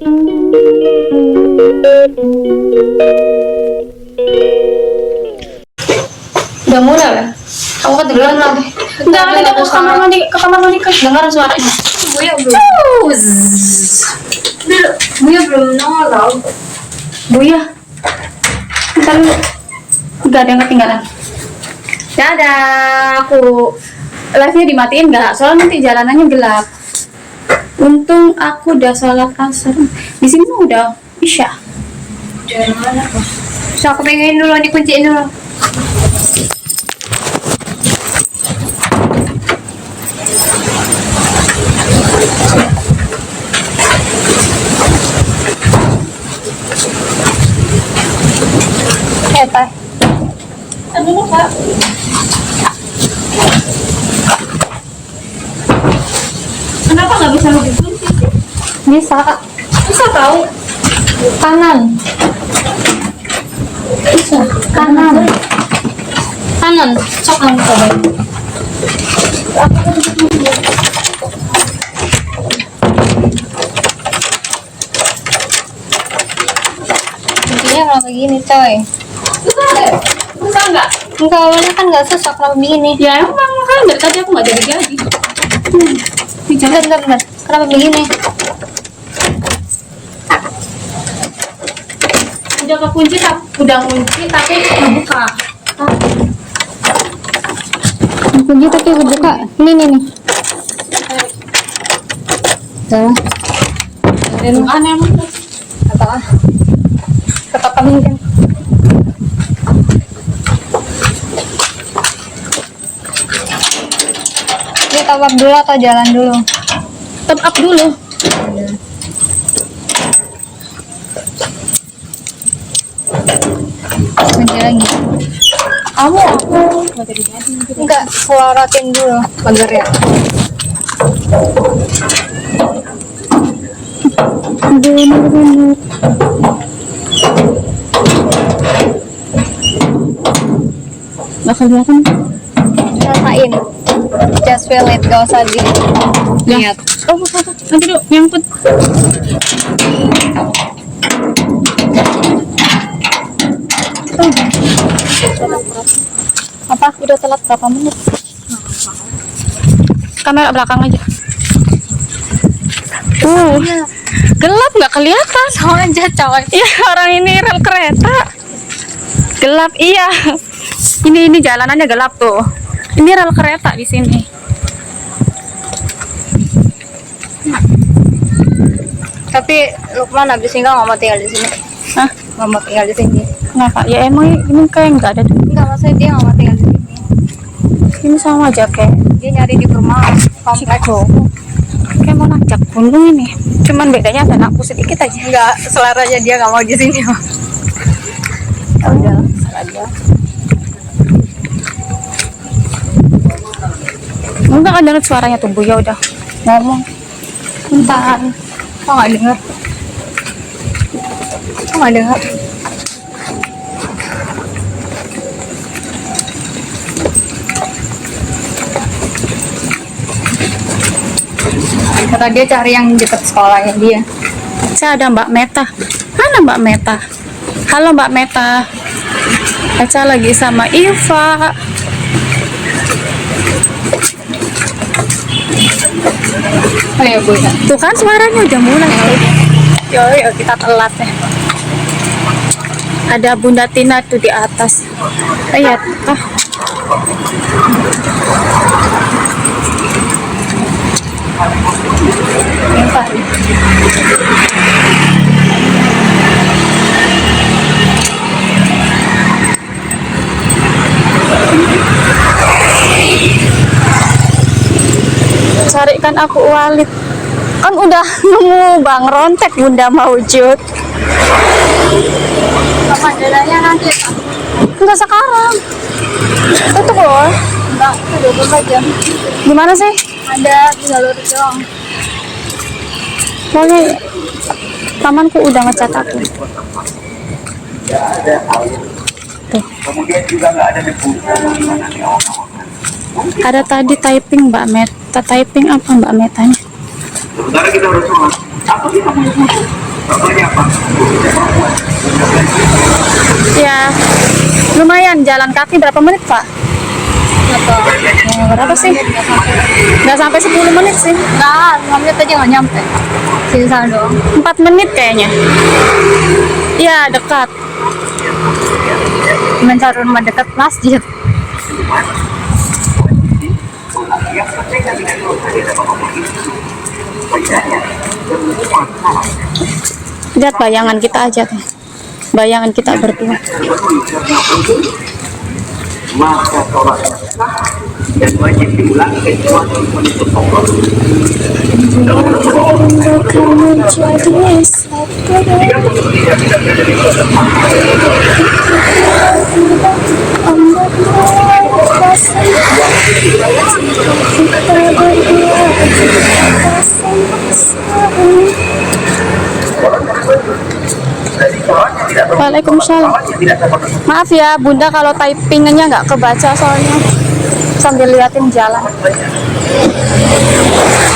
Udah mulai ya? Kamu ketinggalan lagi. Enggak, kita ke kamar mandi, Dengar suaranya. Buya belum. Buya belum nongol. Buya. Bentar dulu. Enggak ada yang ketinggalan. Dadah, aku live-nya dimatiin nggak? Soalnya nanti jalanannya gelap. Untung aku udah sholat asar. Di sini mah udah isya. Jangan mana kok. So, aku pengen dulu, dikunciin dulu. Teh. Aduh, Kak. Kenapa nggak bisa lebih kunci sih? Bisa, Kak. Bisa tahu. Kanan. Bisa. Kanan. Kanan. Sok kamu coba. Intinya kalau begini, coy. Bisa deh. Bisa nggak? Enggak, awalnya kan nggak susah kalau begini. Ya emang kan dari tadi aku nggak jadi. Bentar. Kenapa begini? Udah kekunci, udah kunci tapi nggak buka. Kunci tapi kebuka. Ini nih. Tuh. Ada mana emang? Apa? Tetap kami kan. Ini top up dulu atau jalan dulu? Top up dulu. Kunci lagi. Kamu? Enggak, suaratin dulu pagar ya. Nggak kelihatan. Rasain. Just feel it, gak usah lihat. Oh, nanti dulu nyangkut. Apa? Udah telat berapa menit? Kamera belakang aja. Gelap nggak kelihatan. Soalnya coy. Iya, orang ini rel kereta. Gelap, iya. Ini jalanannya gelap tuh. Ini rel kereta di sini. Tapi Lukman habis ini nggak mau tinggal di sini. Hah? Nggak mau tinggal di sini. Kenapa? Ya emang ini kayak nggak ada. Enggak, maksudnya dia nggak mau tinggal di sini. Ini sama aja kayak Dia nyari di perumahan kompleks. kayak mau nanjak gunung ini. Cuman bedanya ada lampu sedikit aja. Enggak, seleranya dia nggak mau di sini. Ya udah, salah dia. Enggak kan dengar suaranya tuh Bu, ya udah ngomong. Bentar. Kok nggak dengar? Kok nggak dengar? Kata dia cari yang dekat sekolahnya dia. Saya ada Mbak Meta. Mana Mbak Meta? Halo Mbak Meta. Aca lagi sama Iva. Oh ya Bu. Tuh kan suaranya udah mulai. Yo, kita telat ya. Ada Bunda Tina tuh di atas. Lihat. Bentar. Carikan aku Walid. Kan udah nemu Bang Rontek Bunda Maujud. Kapan jalannya nanti? Enggak sekarang. Tutup loh. Enggak, itu 24 jam. Gimana sih? Ada di jalur doang. Pokoknya tamanku udah ngecat aku. Tuh. Kemudian juga nggak ada debu. Ada tadi typing Mbak Meta. Typing apa Mbak Metanya? Sementara kita harus sholat. Apa sih kamu? Ya, lumayan jalan kaki berapa menit Pak? Berapa sih? Nggak sampai 10 menit sih. Nah, 5 menit aja nggak nyampe. Sisa doang. 4 menit kayaknya. Iya, dekat. Mencari rumah dekat masjid. Lihat bayangan kita aja tuh. Bayangan kita berdua. Maka sholatnya sah dan wajib diulang kecuali menutup Allah. Jika sepertinya tidak terjadi Waalaikumsalam. Maaf ya Bunda kalau typingannya nggak kebaca soalnya sambil liatin jalan.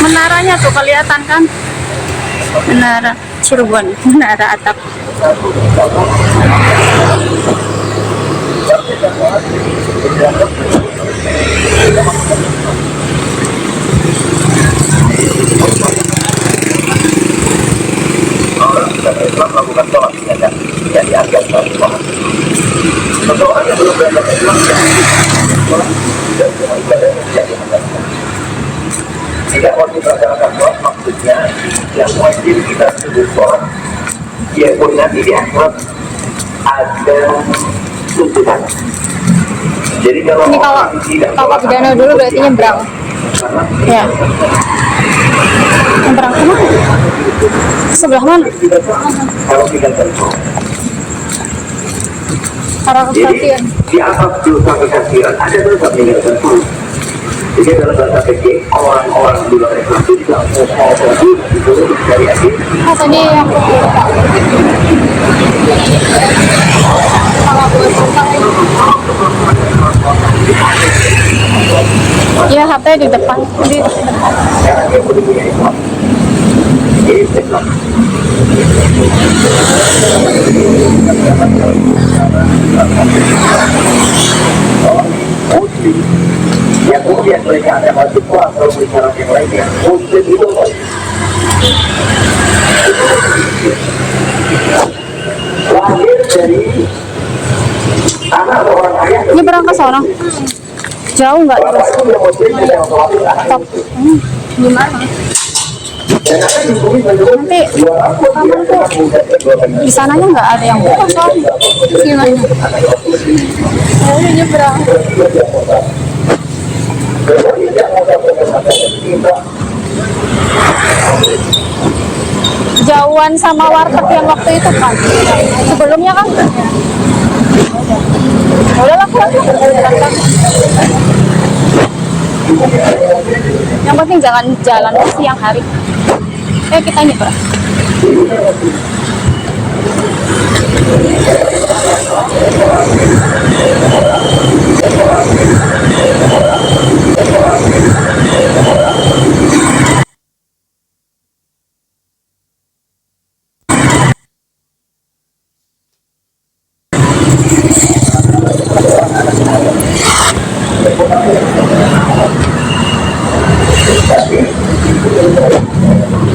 Menaranya tuh kelihatan kan? Menara Cirebon, menara atap. melakukan sholat yang dianggap sholat. Seseorang yang belum berada di sholat dan semua ibadah yang dianggapkan. Tidak wajib melaksanakan sholat maksudnya yang wajib kita sebut sholat. Dia pun nanti dianggap ada tuntutan. Jadi kalau Ini kalau Bapak pidana dulu berarti nyebrang. Ya. Nyebrang kemana? Sebelah mana? kalau tidak tentu. Arah Jadi kekasian. di atas dosa kekafiran ada dosa meninggalkan sholat. Jadi dalam bahasa fikih orang-orang di luar Islam itu juga mau sholat itu dari akhir. Mas ini yang Ya HP di depan. Di Muslim yang kemudian mereka ada masuk pulang atau bicara yang lainnya. Muslim itu lahir dari anak orang ayah. nyebrang ke sana. Jauh nggak? Muslim yang Stop. gimana? Nanti di sananya nggak ada yang buka soalnya. Gimana? Ya udah nyebrang. Jauhan sama warteg yang waktu itu kan. Sebelumnya kan. Udah lah, yang penting jangan jalan siang hari. Kita nyebrang.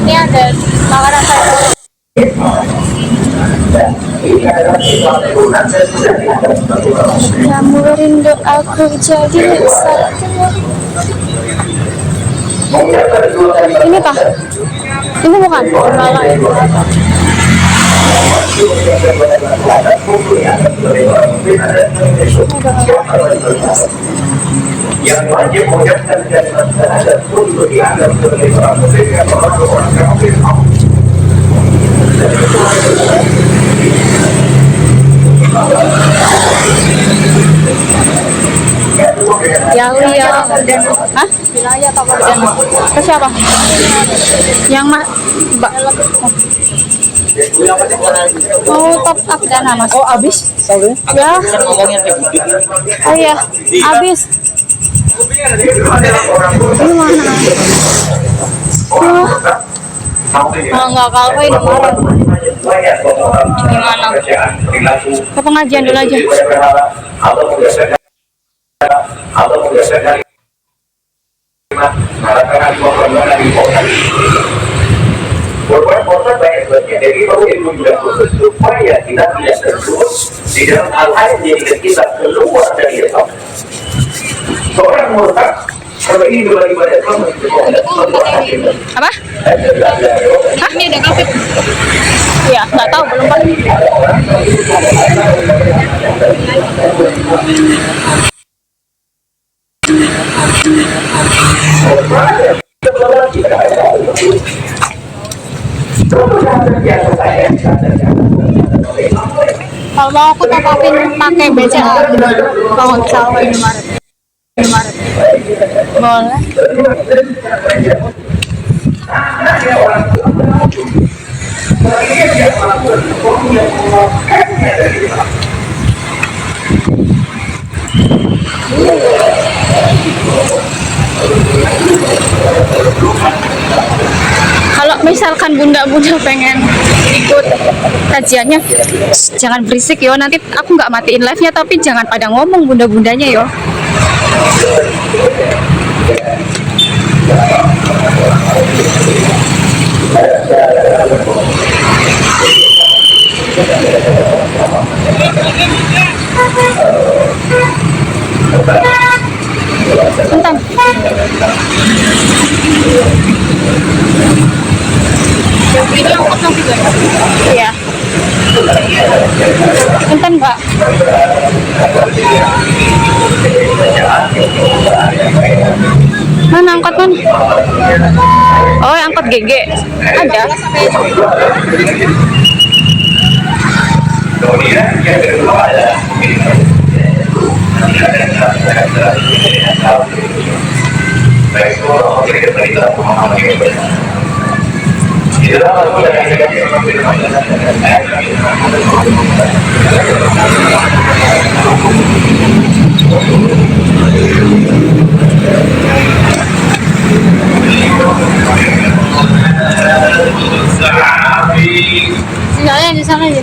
Ini ada makanan saya. Kamu rindu aku jadi satu. Ini Pak. Ini bukan. yang wajib mengucapkan kalimat syahadat untuk dianggap sebagai orang muslim yang termasuk orang kafir. Yalia. Hah? Wilayah Pak Perdana. Ke siapa? Yang mau top up dana Mas. Oh, habis? Sorry. Ya. Oh iya, habis. Ini mana? Kalau nggak kalah ini marah. banyak orang Gimana? pekerjaan perilaku Ke pengajian dulu aja. atau berdasarkan mengatakan pembangunan di kota. Korban banyak sebabnya, jadi perlu ilmu juga khusus supaya kita tidak terjerumus di dalam hal-hal yang menjadikan kita keluar dari Islam. Seorang murtad kalau ini dua ibadah Islam Apa? Hah? Ini udah kafir. Iya, nggak tahu, belum pernah. Kalau mau aku top-upin pakai BCA, kalau nggak bisa aku ke Indomaret. Boleh. Kalau misalkan bunda-bunda pengen ikut kajiannya, jangan berisik yo. Nanti aku nggak matiin live-nya, tapi jangan pada ngomong bunda-bundanya yo. Bentar. Ini angkot nanti juga. Iya. Bentar, Mbak. Mana angkot man? Oh, angkot GG. Ada. Kemudian yang kedua adalah baik itu orang yang berita pemahaman yang benar. Itulah aku yang Sinyalnya di sana aja.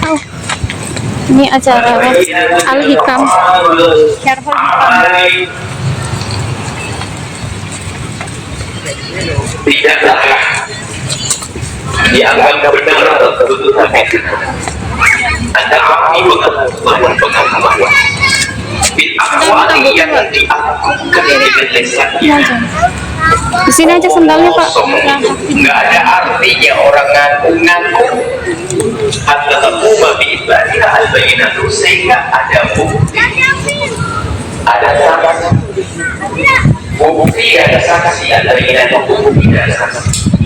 Oh. Ini acara Al-Hikam. Careful Hikam. tidaklah dianggap benar keputusan itu. Anda kami pengetahuan bid'ah yang diakukan dengan lisannya. Di sini aja sendalnya, Pak. Nggak ada artinya orang ngaku-ngaku hatta taquma bi ibadiha al-bayyinatu, sehingga ada bukti, ada saksi, bukti ada saksi, al-bayyinatu bukti ada saksi.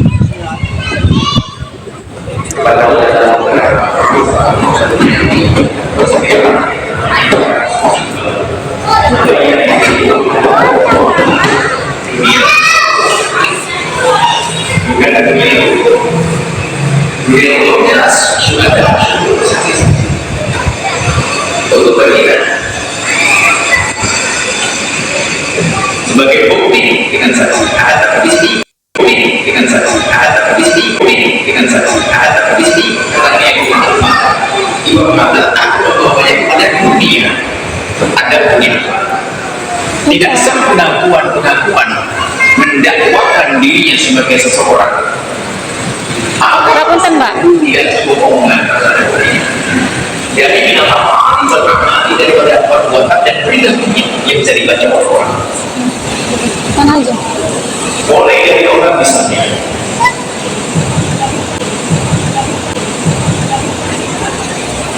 Jelas sudah ada untuk beriman sebagai bukti dengan saksi ada bukti, bukti dengan saksi ada bukti, bukti dengan saksi ada bukti. Tetapi yang utama ibu mengatakan bahwa yang ada dunia ada dunia tidak sah pengakuan mendakwakan dirinya sebagai seseorang. Punten, Mbak. Dia bohongan jadi bila apa daripada perbuatan dan perilaku yang bisa dibaca oleh orang. Mana aja? Boleh dari orang misalnya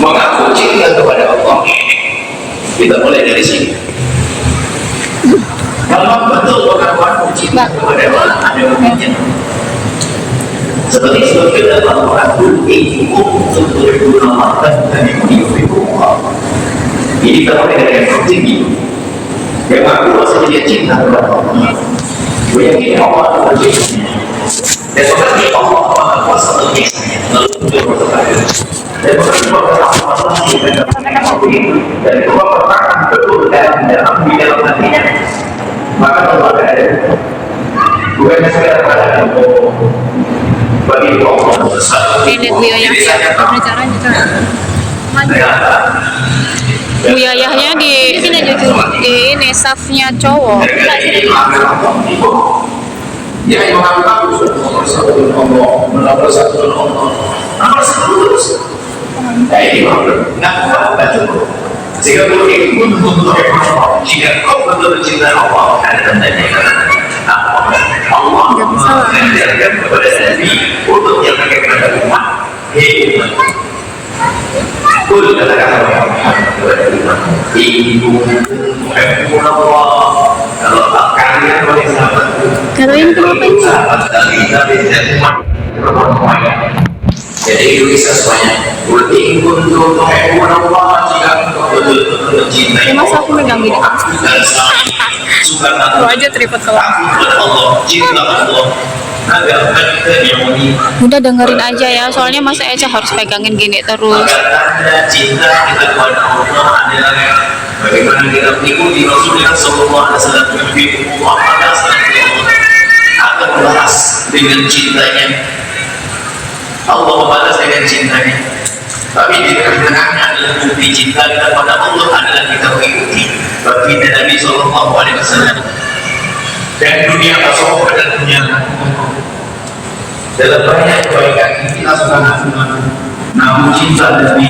mengaku cinta kepada Allah, kita mulai dari sini. Kalau betul mengaku cinta kepada Allah, ada buktinya. Seperti sebutkan Al-Quran, untuk berguna dan diufikumullah. Ini kita mulai dari yang tinggi. Yang mengaku rasanya dia cinta kepada Allah, meyakini Allah adalah cinta, dan mengerti Allah Maha Kuasa menyiksanya, lalu untuk berkata, dan mengerti bahwa Allah masih dan Allah pertahan betul dan dalam di dalam hatinya, maka Allah ada bukan sekedar pada bagi Allah bersatu. Ini Bu Yayah. Gimana caranya, Kak? Bu Yayahnya di ini staffnya cowok. Ya, yang mengatakan nomor satu Allah, nomor satu Allah, nomor satu terus. Nah, ini nggak cukup. Jika kau ingin untuk Allah, jika kau betul mencintai Allah, ada tandanya. Allah mengajarkan kepada Nabi untuk yang kepada umat. Kul katakan kepada umat, ibu Allah. Kalau kalian boleh sahabat, Kalau ini kenapa ini? sahabat dari dan umat jadi itu bisa semuanya. Berarti untuk Allah jika betul-betul mencintai Ya, masa aku megang gini? dan suka Lu aja tripod kalau. Allah, cinta Allah, agar kita yang ini Udah dengerin aja ya, soalnya Mas Eca harus pegangin gini terus. agar tanda cinta kita kepada Allah adalah bagaimana kita mengikuti Rasulullah Sallallahu Alaihi Wasallam akan membalas dengan cintanya. Allah membalas dengan cintanya. Tapi di tengah-tengahnya adalah bukti cinta kita pada Allah adalah kita mengikuti baginda Nabi Sallallahu Alaihi Wasallam. Dan dunia tasawuf dan dunia dalam banyak kebaikan kita sudah melakukan, namun cinta Nabi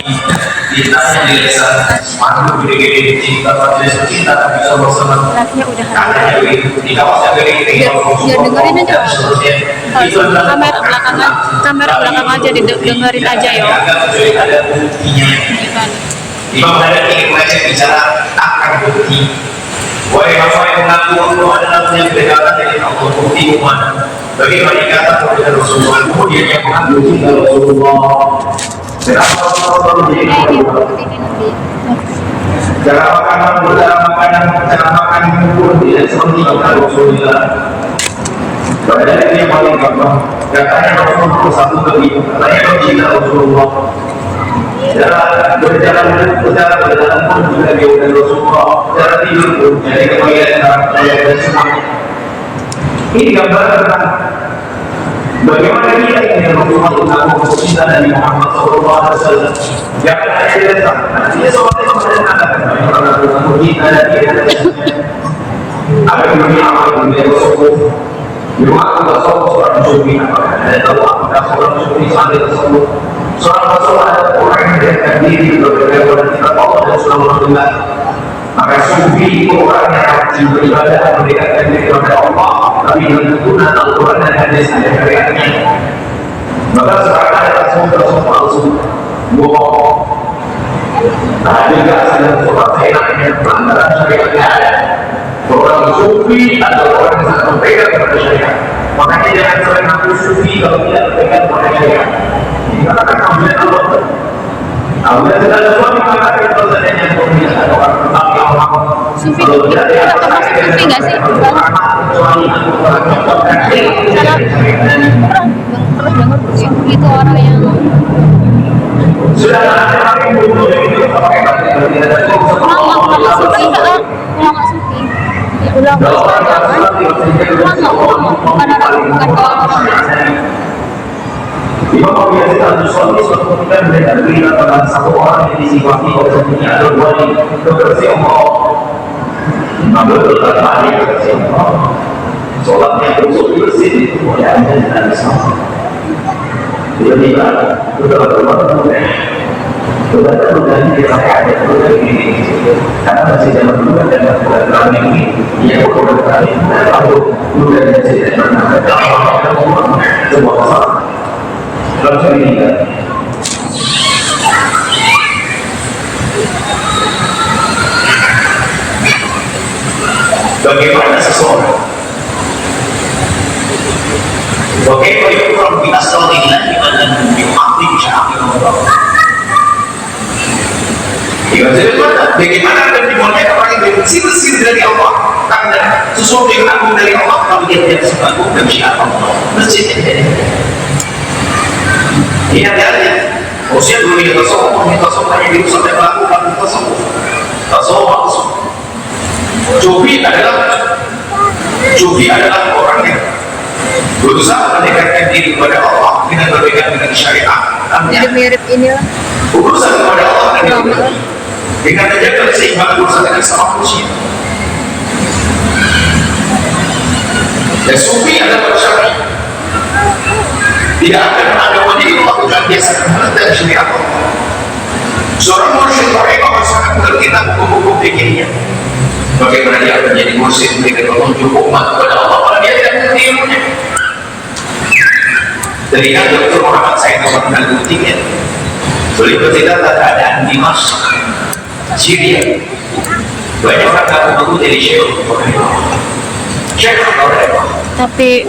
kita yang dirasa semakin gede-gede cinta pada cinta Nabi Sallallahu Alaihi Wasallam. Live-nya udah Karena di kawasan dari Ya dengerin aja. Kamera belakang aja dengerin aja ya. Ada buktinya. Imam Ghazali ingin mengajak bicara akan bukti. Wahai hamba yang mengaku Allah adalah yang berdekatan dengan Allah, bukti umat. Bagaimana dikatakan kepada Rasulullah, kemudian yang mengaku cinta Rasulullah. Kenapa Rasulullah menjadi cara makanan, cara makan pun tidak seperti kata Rasulullah. Pada ini yang paling gampang, katanya Rasulullah satu kali, katanya mencinta Rasulullah. Berjalan pun juga dia dan Rasulullah. Cara tidur pun jadi kebahagiaan dan semuanya. Ini gambar tentang bagaimana kita ingin Rasulullah mengaku cinta dari Muhammad Sallallahu Alaihi Wasallam. Jangan hanya datang, dia seperti mengatakan bagaimana mengaku cinta dari ada dunia apa dunia tersebut. Memang kita seorang sufi ada tahu apakah seorang sufi sampai tersebut. Seorang Rasul ada orang yang mendekatkan diri kepada kita Allah dan Rasulullah. Maka sufi itu orang yang rajin beribadah mendekatkan diri kepada Allah, tapi dengan menggunakan Al-Quran dan hadis ada syariatnya. Maka sekarang ada Rasul palsu, bohong. Nah juga ada seorang enaknya pelanggaran syariatnya ada. Orang sufi adalah orang yang sangat berpegang kepada syariat. Makanya jangan sering ngaku sufi kalau tidak berpegang kepada syariat. Dikatakan ambil Allah. Ambil segala sesuatu mengatakan kalau seandainya tidak ada orang tetapi Allah. Sufi termasuk sufi nggak sih? Terus dengar itu orang yang sudah ada orang yang bunuh itu pakai sufi ulama sufi. Ulama bukan orang. Imam Abu Yazid Al-Bustami suatu ketika melihat berita tentang satu orang yang disifati oleh dunia atau wali kekasih Allah. Namun berkata kekasih Allah, sholatnya khusus bersih oleh anda dan sama. Tiba-tiba sudah berubah-ubah. Sudah terjadi ada ini karena masih dalam bulan dan bulan ini ia berkali lalu bulan dan tidak pernah sebuah masalah. Lalu ini bagaimana seseorang bagaimana orang kita selalu ingat dan dimaklumi bagaimana dan dimulai orang yang bersih-bersih dari Allah karena sesuatu yang agung dari Allah kalau dia tidak sebagus dan siapa bersih dari ini hati-hati. Usia dulu kita tasawuf hanya dirusak dan melakukan tasawuf maksud. Sufi adalah orang yang Berusaha mendekatkan diri kepada Allah dengan berpegang dengan syariat. Mirip-mirip inilah. Urusan kepada Allah Lama. dengan menjaga keseimbangan urusan dengan sama manusia. Dan sufi adalah manusia. Tidak akan agama diri melakukan biasa dan syariat Allah. Seorang mursyid mereka sangat mengerti hukum-hukum fikihnya. Bagaimana dia menjadi mursyid memberikan petunjuk umat kepada Allah kalau dia tidak mengerti ilmunya. Teringat Dr. Muhammad Said pernah buktinya. Beliau bercerita keadaan di Masjid Syria. Banyak orang mengaku dari Syekh. Tapi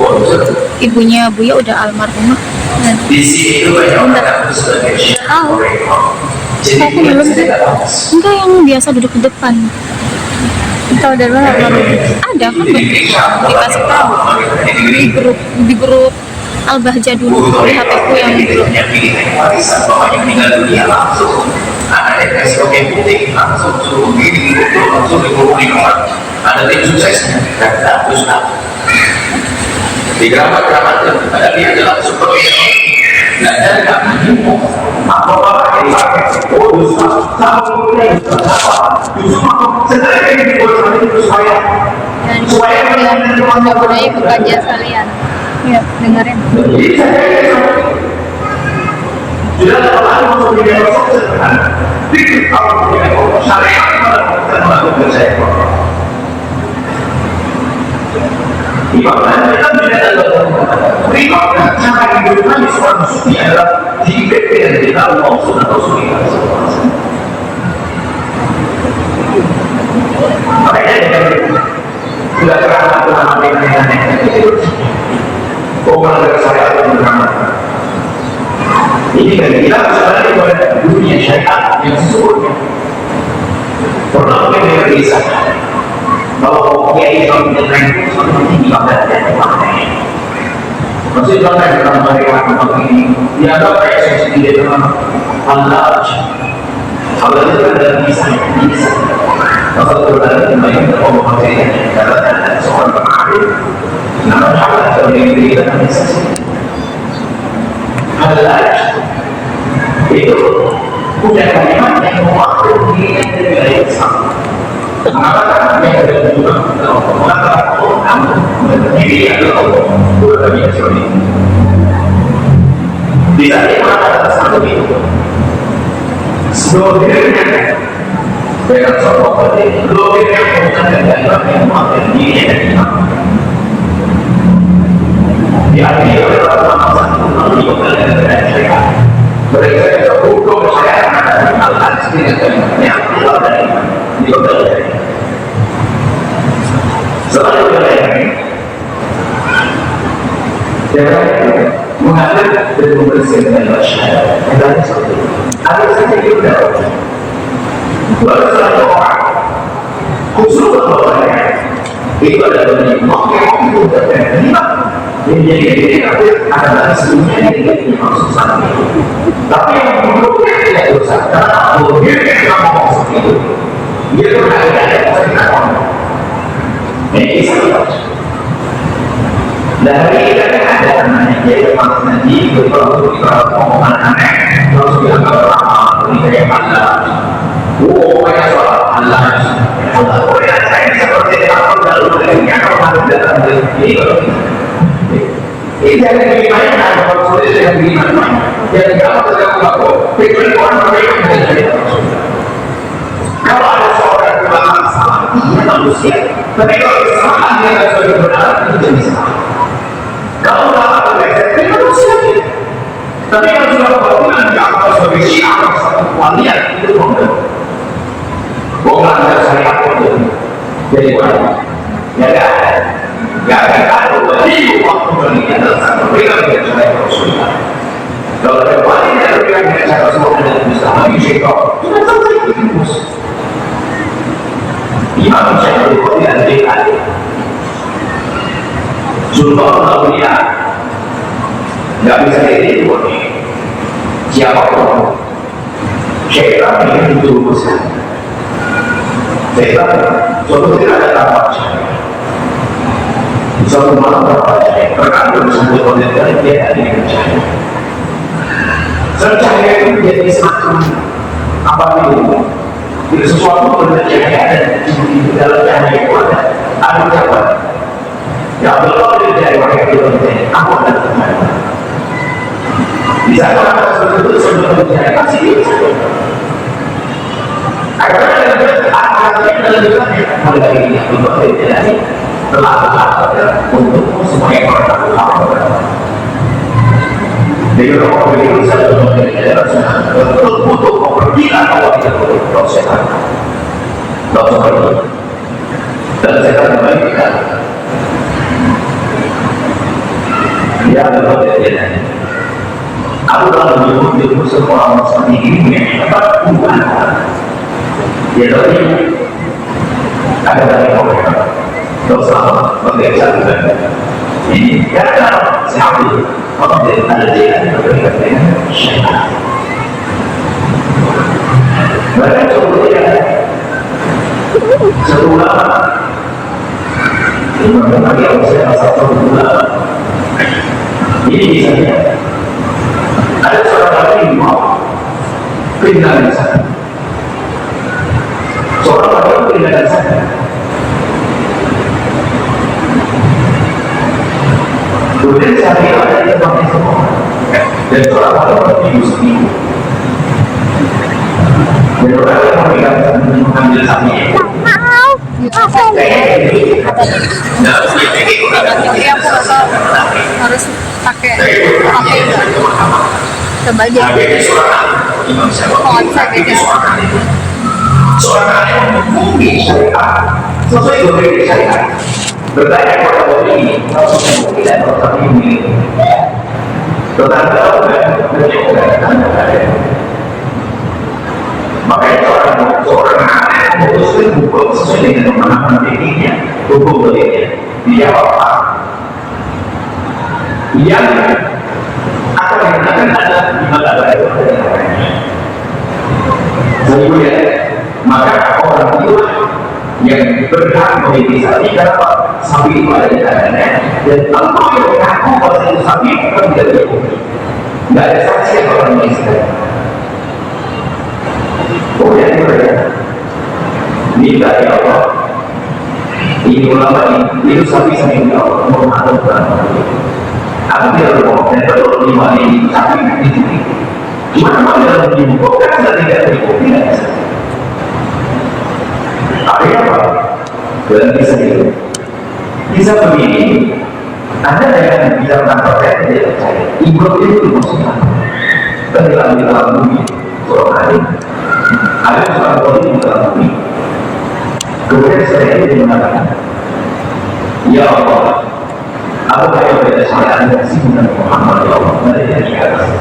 ibunya Buya udah almarhumah. Di sini itu banyak orang mengaku sebagai Syekh. Tahu. Jadi Aku belum. Enggak, yang biasa duduk di depan. Tahu dari mana? Ada kan? Dikasih tahu di grup Al-Bahja dulu di HP-ku yang grupnya pilih warisan bapaknya meninggal dunia langsung ada yang sebagai bukti langsung suruh gini langsung dihubungi orang ada tim suksesnya dan terus di keramat-keramat ada dia adalah superhero dan dari kami apa-apa yang dipakai justru sebenarnya ini dibuat supaya budaya ikut kajian sekalian. Ya, dengerin. Sudah terlalu masuk di dalam sederhana. Pikir kalau syariat melakukan melakukan saya. Ibadah kita tidak ada. Ibadah cara hidup kami seorang sufi adalah dipimpin di dalam Allah atau sufi. Makanya sudah terang dengan orang dari syariat yang beramal. Ini kan kita sebenarnya pada dunia syariat yang sesungguhnya. Pernah mendengar kisah bahwa Kiai Islam dengan seperti ibadah dan ibadah. Maksudnya dalam mereka ini dianggap kayak sendiri dengan Allah. Allah itu adalah kisah. Maka berada di mana Allah menjadikan kata seorang pengarif. Nama Allah terdiri dari kisah. Allah itu punya kalimat yang mewakili diri dari Islam. Mengatakan yang ada juga mengatakan orang diri adalah Allah bukan yang sulit. Bisa dikatakan satu itu. Sebenarnya dengan soal ini, logiknya bukan dari yang mengatakan diri dari Islam. Di akhir adalah mereka yang hukum saya Allah sendiri yang keluar dari selalu berlaku jangan mengalir dan membersihkan masyarakat dan seperti itu ada saja juga baru satu orang khusus bawahnya itu adalah mengikuti itu dan jadi adalah sebelumnya yang tidak dimaksud saat itu. Tapi yang menurutnya tidak dosa karena dia yang ngomong seperti itu. Dia berkali-kali ceritakan. Ini kisah. Dari itu ada namanya dia pas nanti berpeluang omongan aneh terus dianggap lama ini kayak Allah. Banyak soal Allah. Allah saya seperti apa lalu dengan orang dalam ini. Ini yang dimana kalau sulit yang dimana yang kalau tidak mampu pikir orang mereka tidak kalau ada seorang ulama salah dia manusia tapi kalau kesalahan dia tidak sebagai benar itu jadi salah kalau ulama berbeda dia manusia tapi kalau sudah berhubungan dia akan sebagai syiar satu walian itu bohong anda syariat itu jadi banyak ya kan ya kan waktu berikutnya adalah satu berikan dengan syariat Rasulullah. Kalau ada wali yang berikan dengan syariat Rasulullah dan bisa lagi syekor, sudah selesai itu bos. Imam Syafi'i itu tidak berikan. Zulfah Al-Awliya tidak bisa itu siapapun. Syaitan yang itu besar. Syaitan suatu tidak ada tampak syariat. Suatu malam berapa terkandung tersebut oleh dia ada yang percaya. Percaya itu menjadi semacam apa itu? Itu sesuatu percaya dan di dalam cahaya itu ada ucapan. Ya Allah dari mereka itu aku ada percaya. Di saat orang tersebut sudah percaya kasih. Akhirnya mulai ini untuk terjadi telah untuk semuanya orang jadi orang ini bisa untuk mempergila bahwa tidak perlu proses dan saya akan membagikan dia adalah terjadi aku telah menyebut semua orang seperti ini yang dapat Tuhan dia tadi ada dari orang dosa bekerja ini karena siapa orang yang ada di dalam syaitan mereka sebenarnya serulah ini bagi orang saya satu bulan ini misalnya ada seorang lagi mau pindah di sana seorang lagi pindah di sana kemudian saya ada di tempat itu dan seorang lagi berdiri seminggu dan orang yang mengambil sapi itu harus pakai coba aja kalau bisa beda seorang yang mungkin syariat sesuai dengan syariat bertanya kepada orang ini kalau tidak orang ini tetangga makanya seorang anak memutuskan hukum sesuai dengan pemahaman fikihnya hukum bolehnya dia apa yang akan digunakan adalah di mana ada kemudian maka orang itu yang berhak memiliki sapi kenapa sapi itu ada di tangannya dan kalau yang mengaku bahwa itu sapi kan tidak dihukum tidak ada saksi yang orang mengisahkan kemudian mereka minta ya Allah ini ulama ini itu sapi-sapi ya Allah mau mengaturkan aku tidak mau dan kalau lima ini sapi di sini cuma kalau dalam dihukum kan sudah tidak dihukum tidak bisa akhirnya apa? dalam kisah itu kisah begini ada yang bisa menangkapnya tidak percaya ibu itu maksudnya kan dalam di dalam bumi seorang hari ada seorang politik di dalam bumi kemudian saya itu mengatakan ya Allah aku hanya beda saya anda kasih dengan Muhammad ya Allah dari atas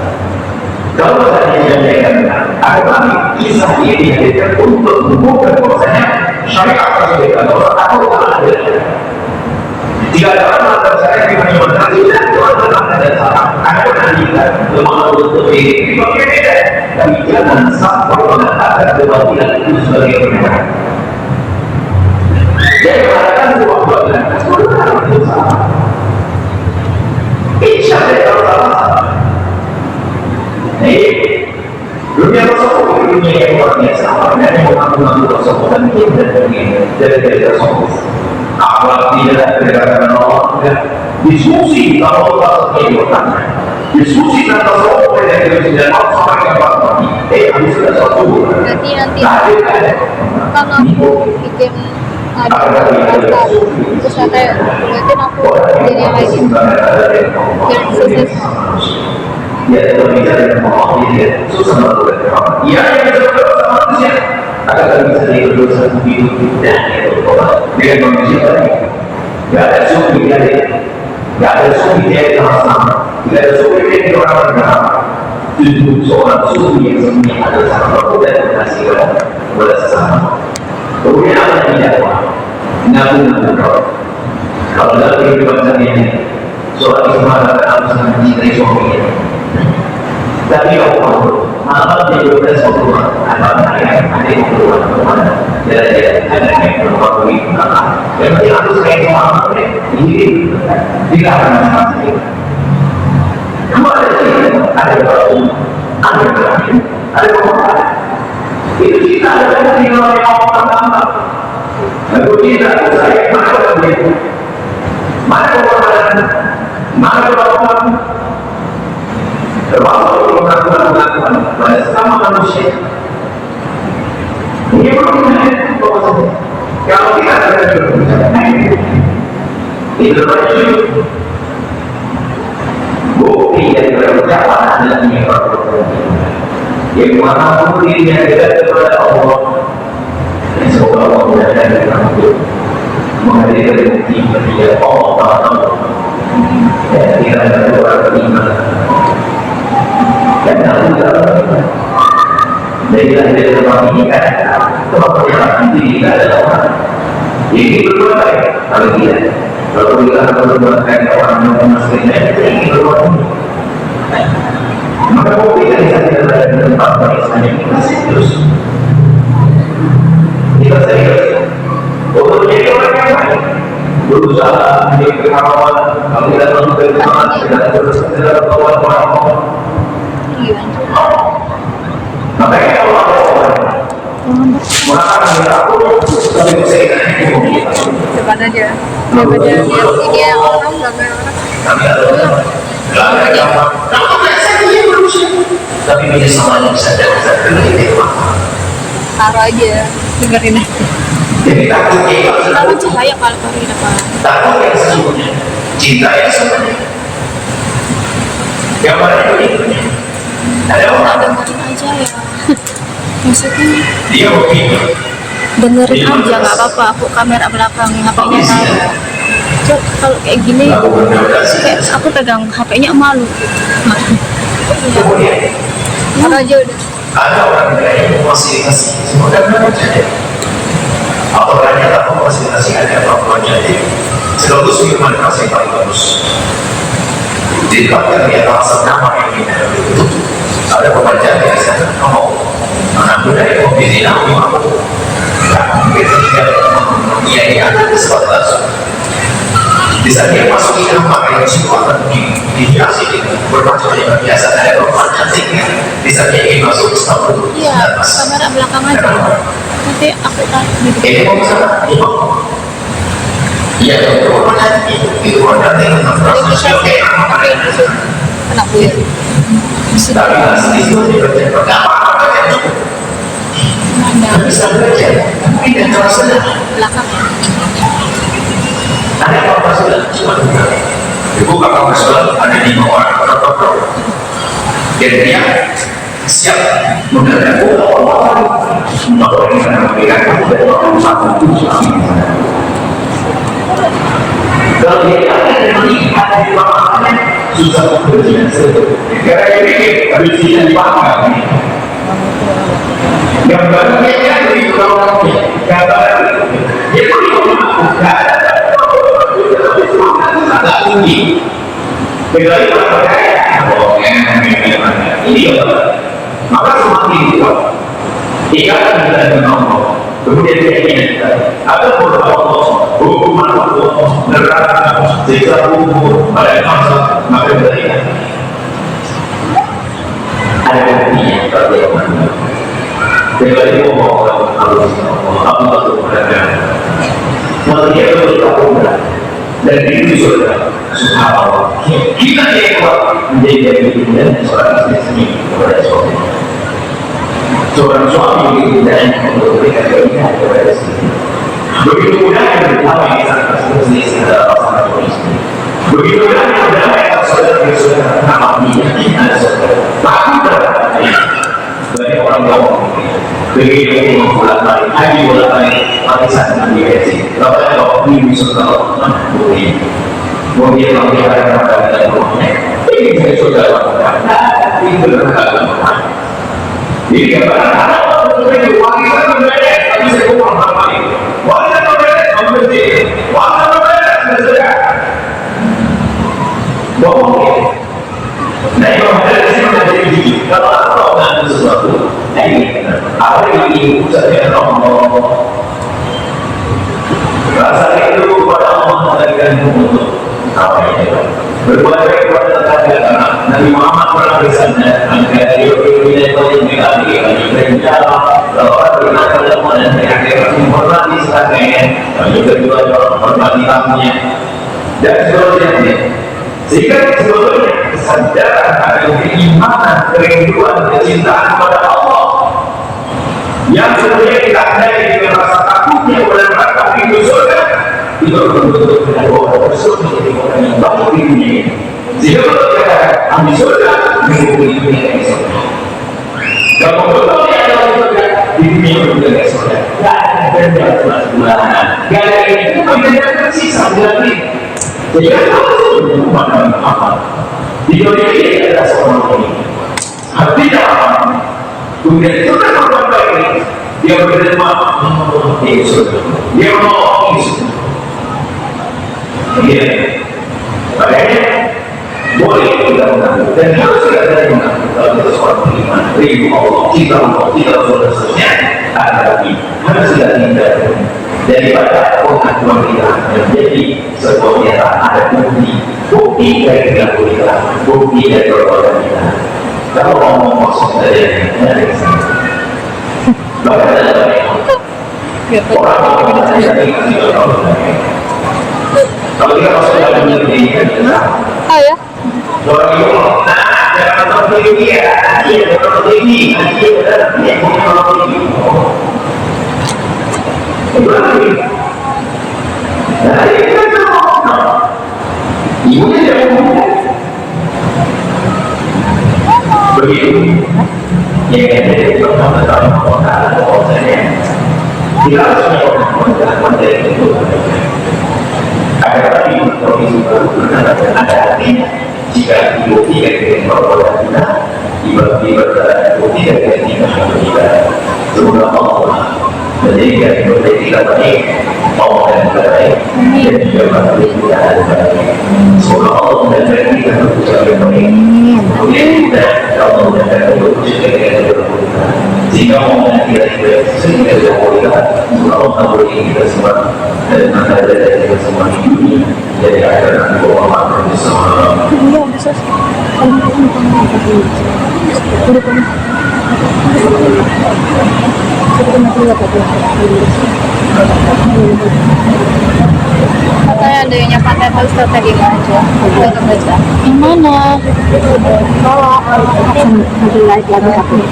kalau saya menyampaikan aku kami kisah ini hadirkan untuk membuka bahwasanya syariat tersebut adalah aku tak ada jika ada orang antara saya yang menyebutkan tidak ada salah aku nanti lemah untuk diri berbeda tapi jangan sampai mengatakan kebatilan itu sebagai kebenaran jadi mengatakan sebuah kebatilan itu salah insya Allah salah dunia Rasulullah dunia yang luar biasa dan yang mengaku-ngaku Rasulullah dan kita dari Rasulullah akhlak tidak berdasarkan Allah diskusi kalau Allah kehidupan diskusi tentang Rasulullah yang tidak sama dengan habis sudah satu berarti nanti kan aku bikin ada terus katanya berarti aku jadi yang lagi jadi sukses dia tidak bisa dengan Allah dia susah menurut dia yang bisa berusaha manusia agar bisa dihidup satu hidup dan dengan manusia tadi tidak ada suku dia tidak ada suku dia sama tidak ada suku dia di orang bernama justru seorang suku yang sebenarnya ada sama dan kasih kepada sesama kemudian apa yang didakwa namun kalau dalam kehidupan sehari-hari seorang istri mengatakan aku sangat mencintai suaminya tapi Allah malah dia juga suatu apa yang ada di luar mana jadi ada yang berlaku di belakang jadi harus kayak Muhammad ini tidak akan ada berlaku, ada berlaku, ada berlaku. Itu kita ada di dalam yang pertama. Lalu kita saya mana begitu, mana orang, mana orang, termasuk melakukan pada sesama manusia. Ini mengenai kalau kita ada itu berarti bukti dari percakapan adalah ini yang mana bukti yang dekat kepada Allah. Semoga Allah menjadikan kamu menghadirkan bukti kepada Allah. Dan tidak ada orang beriman. Dan aku tidak beriman. Jadi dari tempat ini kan tempat yang diri adalah orang. Ini berbuat baik kalau tidak. Kalau kita berbuat baik orang yang masuknya ini berbuat baik. Maka bukti yang kita ada di tempat barisannya kita serius. Kita serius. Untuk menjadi orang yang baik, berusaha menjadi kawan. Kalau kita melakukan kesalahan, kita berusaha kawan orang. Makanya kalau ada mengatakan aku lebih saya daripada dia lihat ini yang orang tapi bisa sama bisa taruh aja dengerin aja. Jadi Lalu cahaya kalau ini apa? takut yang sesungguhnya, cinta yang sebenarnya. Yang mana itu? Ada orang Dengerin aja ya. Maksudnya dia begini. dengerin aja nggak apa-apa. Aku kamera belakang HP-nya tahu. Kalau kayak gini, kayak aku pegang HP-nya malu. Kemudian Taruh aja udah. ada orang yang fasilitasi semua dan jadi atau ternyata fasilitasi ada apa jadi selalu firman kasih paling bagus jika ternyata senama ini ada pembacaan yang saya mau mengambil dari komisi nama dia ada sesuatu bisa dia masuk ke dalam pakai situasi dihiasi bermacam yang biasa ada orang cantiknya bisa dia ingin masuk ke satu Iya, kamera belakang aja. Nanti aku taruh di depan. ini mau bisa iya itu orang cantik itu orang cantik tentang transaksi oke Anak gue. tapi masih itu dibaca pertama Mana? bisa belajar tapi tidak terasa Belakang. ada apa sudah cuma ibu kakak sudah ada di bawah dan dia siap menghadapi orang yang memberikan satu kalau dia ada di bawah susah berjalan karena ini berjalan di bawah yang baru dia di bawah dia agak tinggi beda itu ini maka semakin kuat ikatan kita dengan Allah kemudian keinginan ada beberapa hukuman Allah neraka siksa kubur pada masa maka dari ada buktinya bagaimana beda itu Allah Allah berada manusia itu berlaku dan itu sudah subhanallah kita yang kuat menjadi dan seorang istri kepada suami seorang suami begitu dan untuk memberikan keinginan kepada istri begitu mudah yang pertama yang sangat istri adalah pasangan suami istri begitu mudah yang pertama yang saudara nama dia ada saudara tapi dari orang tua begitu bolak-balik haji bolak-balik arisan di gaji lalu kalau ini saudara mungkin kalau dia ada pada rumahnya ini saya sudah lakukan itu berkata ini kata itu wanita berbeda tapi saya kurang apa ini wanita berbeda memberi wanita berbeda bersedekah bohong nah itu ada sih menjadi gigi kalau aku melakukan sesuatu nah ini apa yang ingin saya ngomong rasa itu kepada Allah memberikan untuk apa itu berbuat baik kepada tetangga Nabi Muhammad pernah bersabda, "Maka yuridu yang dikali berjalan, orang beriman dan akhirnya menghormati sebagainya, lalu kedua menghormati tamunya dan seterusnya." Sehingga sebetulnya kesadaran akan keimanan, kerinduan, kecintaan kepada Allah yang sebenarnya kita tandai dengan rasa takutnya kepada neraka pintu surga, itu bentuk dengan bahwa tersebut menjadi orang yang baik di dunia ini. Sehingga kalau kita ambil surga, mengikuti dunia yang surga. Kalau bentuknya adalah surga, di dunia yang surga. Gak ada benda sebelahan, gak ada ini, benda tersisa dengan ini. Jadi kalau itu merupakan apa? Di dunia ini adalah seorang ini. Artinya apa? Kemudian itu kan orang baik, dia berterima ini surga, dia mau ini surga. Iya, makanya boleh kita mengaku dan harus kita mengaku kalau kita seorang beriman, rindu Allah, cinta Rasul dan seterusnya. Tetapi harus kita hindari daripada pengakuan kita menjadi sebuah kenyataan, ada bukti dari perilaku kita, bukti dari perbuatan kita. Kalau ngomong kosong saja, dari sana. Bahkan ada orang kalau kita masuk dalam negeri, Oh ya? orang itu jangan nonton TV ya, iya nonton TV, iya nonton TV. Berarti, nah ini kan ibunya tidak mau begitu. Ya kan dari pertama bahwasanya kita harus melakukan itu. Ada lagi profesi baru ada artinya jika dibukti dari perbuatan kita dibukti dari kita semoga Allah menjadikan kita tidak baik Allah dan kita baik dan juga bantu kita ada baik. Semoga Allah menjadikan kita berusaha baik kemudian kita Allah menjadikan kita berusaha dengan berbuka jika Allah kita tidak sehingga tidak boleh semoga Allah beri kita semua dan maka dari kita semua ini jadi akan Allah bersama. Katanya ada yang nyapa tetel tadi aja. Kita baca. Yang mana?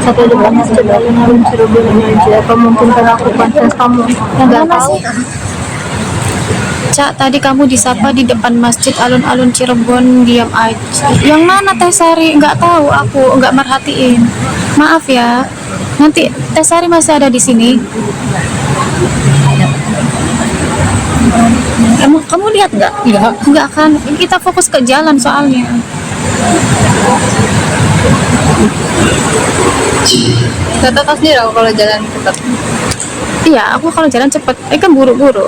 Satu depan masjid alun-alun Cirebon ini aja. Apa mungkin karena aku konses kamu? Nggak tahu. Cak, tadi kamu disapa di depan masjid alun-alun Cirebon, diam aja. Yang mana Teh Sari? Nggak tahu, aku nggak merhatiin. Maaf ya. Nanti Teh Sari masih ada di sini. Kamu lihat nggak? Nggak kan? Kita fokus ke jalan soalnya. Gak tahu sendiri aku kalau jalan cepat. Iya, aku kalau jalan cepat. Kan buru-buru.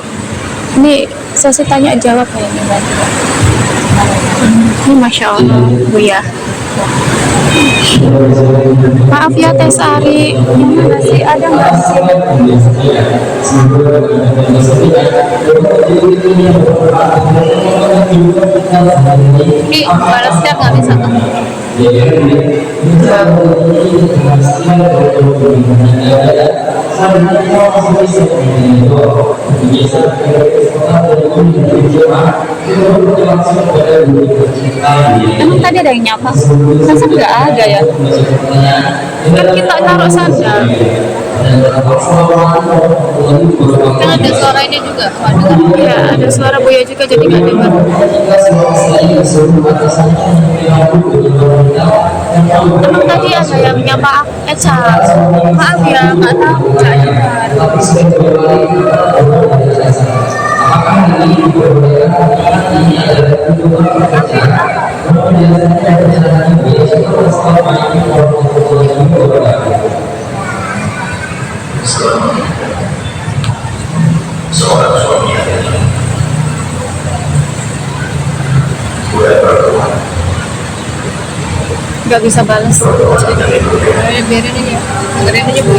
Ini sesi tanya jawab kayaknya. Ini Masya Allah, Buya. Maaf ya Teh Sari, masih ada nggak sih? Balas chat nggak bisa tuh. Emang tadi ada yang nyapa? Masa nggak ada ya? Kan kita naruh saja. Kan ada suara ini juga. Iya, ada suara Buya juga jadi nggak dengar. Emang tadi ada yang nyapa Eca? Maaf ya, nggak tahu, nggak dengar. Seorang suami Nggak bisa balas. Biarin aja. Biarin aja Bu.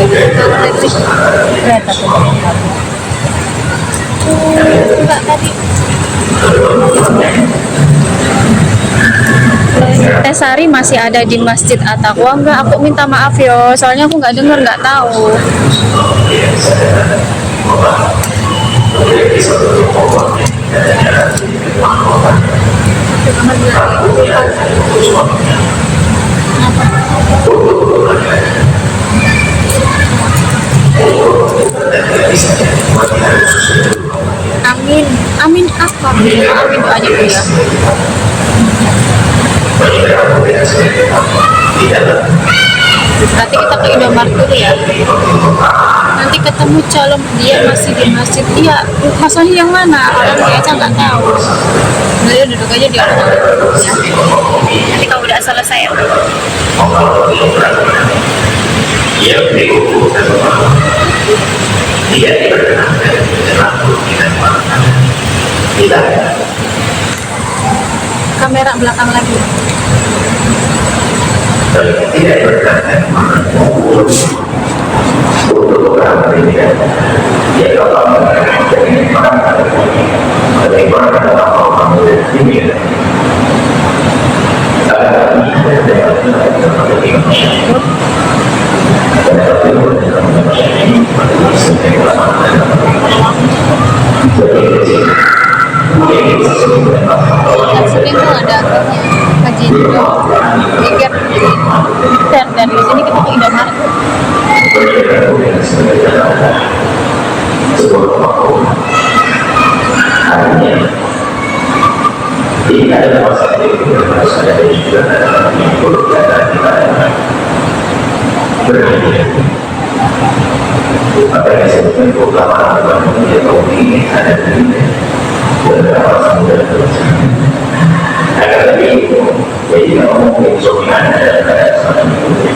Enggak tadi. Teh Sari masih ada di Masjid At-Taqwa enggak? Aku minta maaf yo, soalnya aku nggak dengar, nggak tahu. Amin, amin apa? Amin doanya Bu ya. Nanti kita ke Indomaret dulu ya. Nanti ketemu calon dia masih di masjid. Iya, masalahnya yang mana? Orang dia aja nggak tahu. Beliau duduk aja di orang. Ya. Nanti kalau udah selesai ya. Kamera belakang lagi. Dan sini tuh ada kajian juga. Dan dari sini kita ke Indomaret. Ini adalah masalah yang harus ada di dalam yang perlu kita berhati-hati. Apa yang disebutkan proklama yang ini ada di beberapa samudera tersebut. Agar tadi itu, jadi kalau mungkin sokongan ada pada semacam itu.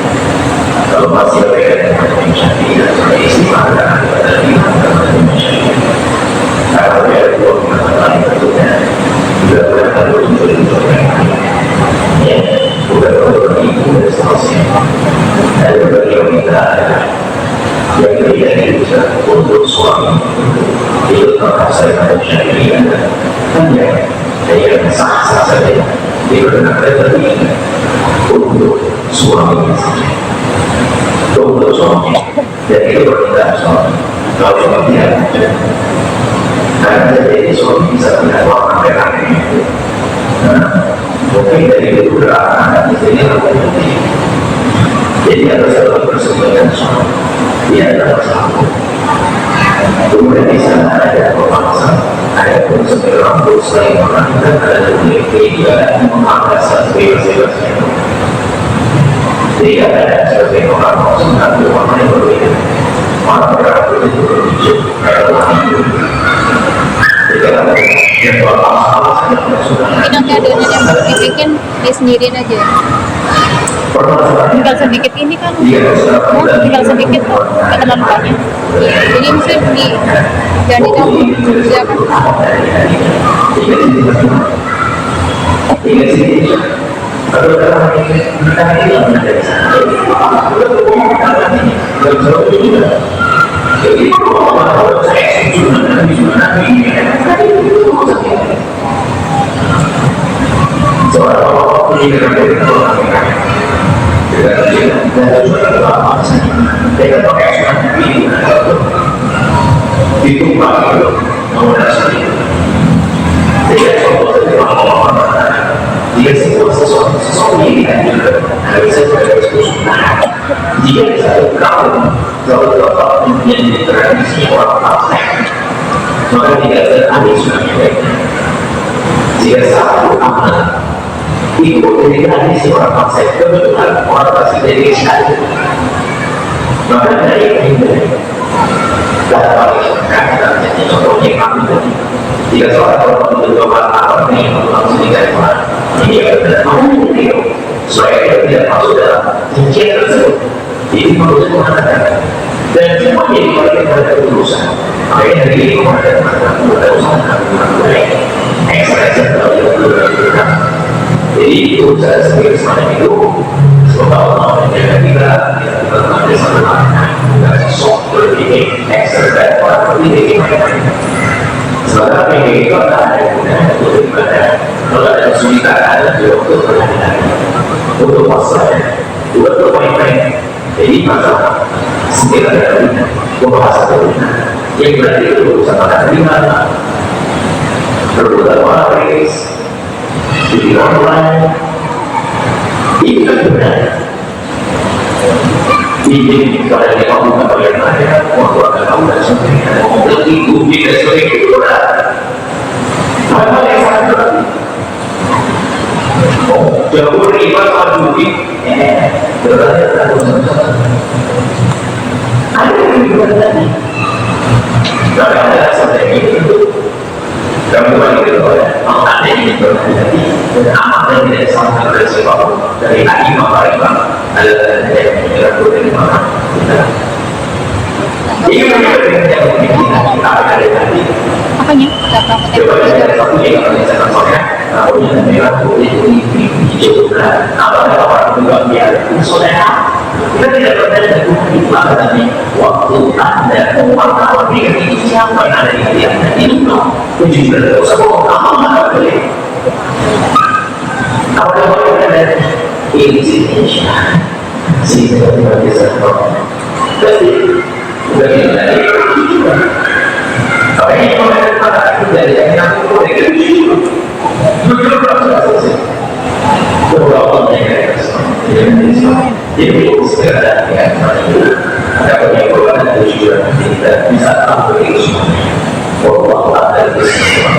Kalau masih berkaitan dengan masyarakat dan istimewa ada di masyarakat. Kalau ada dua masalah berikutnya, juga berkaitan dengan ya, bukan itu dan seterusnya. Ada bagi wanita yang tidak bisa untuk suami itu terasa pada syariat hanya yang sah-sah saja digunakan tadi untuk suami saja, untuk suami. Dan itu berbeda suami. Kalau tidak, karena jadi suami bisa tidak warna merah itu. Mungkin dari itu anak di sini lebih. Jadi ada satu persetujuan suami. Dia adalah satu. Kemudian di sana ada pemangsa, ada pun seorang dosa yang melakukan ada memiliki dia memaksa bebas-bebasnya. Tidak ada sebagai orang maksudnya orang yang berbeda. Orang berarti itu berbicara adalah hidup. Tidak ada yang berapa-apa Mungkin nanti adonan yang mau dibikin dia sendiriin aja. Tinggal sedikit ini kan, tinggal sedikit kok, nggak terlalu banyak. Jadi mesti di jadi dong, ya kan? Jika satu amal ikut dengan seorang bangsa kebetulan orang pasti dari Islam, maka dari ini dapat dikatakan jadi contohnya kami tadi. Jika seorang orang mencoba apa yang langsung dikatakan ini adalah mau video supaya kita tidak masuk dalam cincin tersebut. Ini menurut mengatakan dan semua jadi bagian dari urusan. Makanya dari ini mengatakan urusan ekspresi atau yang jadi itu saya sebagai semacam itu sebab Allah menjaga kita ada satu dan sesuatu berpikir eksternal orang berpikir sebab ini itu ada gunanya untuk ibadah kalau ada kesulitan ada juga untuk berhati-hati untuk masalah juga bermain-main. Jadi masalah sendiri dari pembahasan dari yang berarti itu sama dengan berbulan waris, judi online, ini kan benar. Ini kalau yang kamu tak boleh nanya, waktu akan kamu dan sebagainya, lebih bukti dan sebagainya itu benar. Apa yang sangat berarti? Oh, jauh riba sama judi, berarti ada yang dibuat tadi. Kalau ada sampai itu, kamu balik ke bawah, ada yang berarti amat dan tidak sampai dari sebab dari lagi maka ada yang dilakukan dari mana. Ini memang yang kita ada tadi. Apanya? Coba kita satu yang saya contohnya, punya merah putih hijau berat. Apa orang juga biar soalnya kita tidak berada di mana tadi waktu anda wartawan ini siapa yang ada di dia ini dong tujuh belas semua apa boleh apa yang ada di Indonesia sih tidak bisa tapi dari apa yang ada dari yang aku boleh jujur beberapa negara jadi segala yang ada penyebab dan tujuan tidak bisa tahu itu semua bahwa ada di semua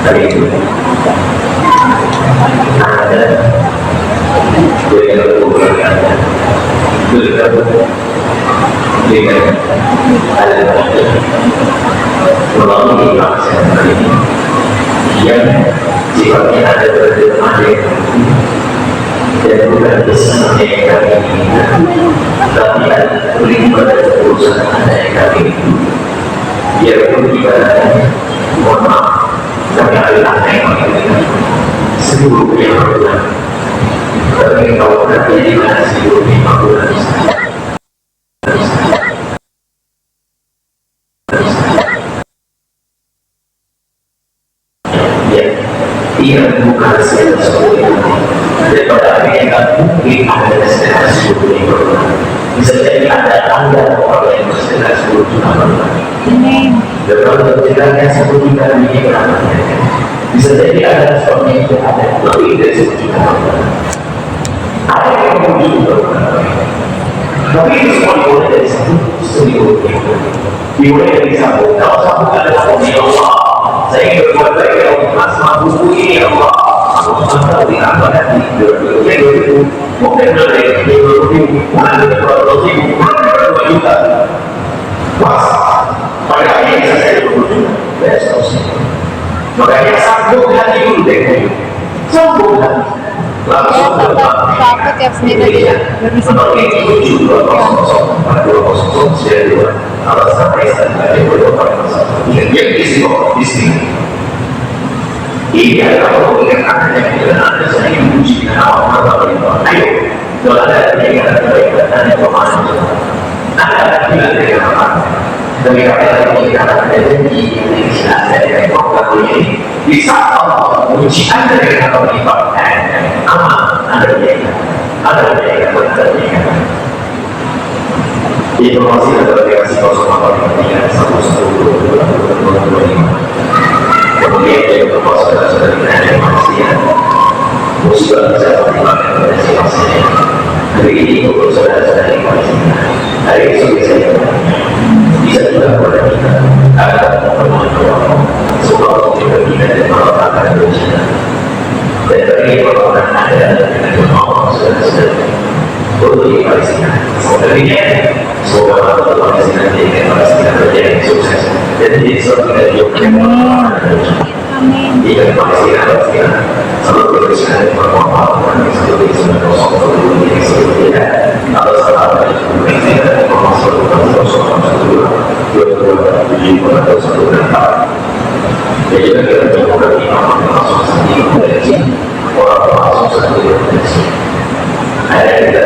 dari itu ada dengan hubungan dengan ada melalui aksen ini yang sifatnya ada berdepan dan bukan bisa menjadi tapi ada pada urusan ada yang kami biarpun kita mohon maaf kami adalah yang seluruh yang berulang tapi kalau berarti di mana seluruh yang berulang dia bukan sesuatu daripada apa yang tak mungkin ada sesuatu yang berulang bisa jadi ada tanda orang yang sesuatu yang berulang daripada tidaknya satu kita ini berulang bisa jadi ada sesuatu yang ada lebih dari sesuatu yang berulang ada yang muncul tapi itu semua dimulai dari satu seluruh dimulai dari satu kalau satu adalah Allah saya ingin berbuat baik ya Allah semua buku ini ya Allah maka tidak pada itu mungkin dari bukan dari 200.000 bukan dari 2 juta pas pada akhirnya saya berbuat besok makanya sambung hati dulu deh sambung hati langsung aku tiap sendiri seperti itu alasan yang di sini ini adalah mengingatkan yang ada saya memuji nama ayo kalau ada yang ada pemahaman ada yang apa dari kata mengingatkan janji ada yang program ini bisa memuji anda dengan kata mengingatkan aman ada yang informasi dan verifikasi kosong kemudian yang berkuasa dari informasi musibah bisa pertimbangan pada siapa hari ini untuk saudara-saudara informasi hari ini bisa juga kepada kita agar mempermudah sebab kita dan melakukan dosa dan dari perbuatan ada dengan Allah saudara-saudara untuk dipastikan sebenarnya semoga Allah pastikan dengan pastikan terjadi sukses dan jadi suatu dari jika pastikan selalu berusaha bermanfaat dan selalu berusaha atau salah dan jadi kita ada juga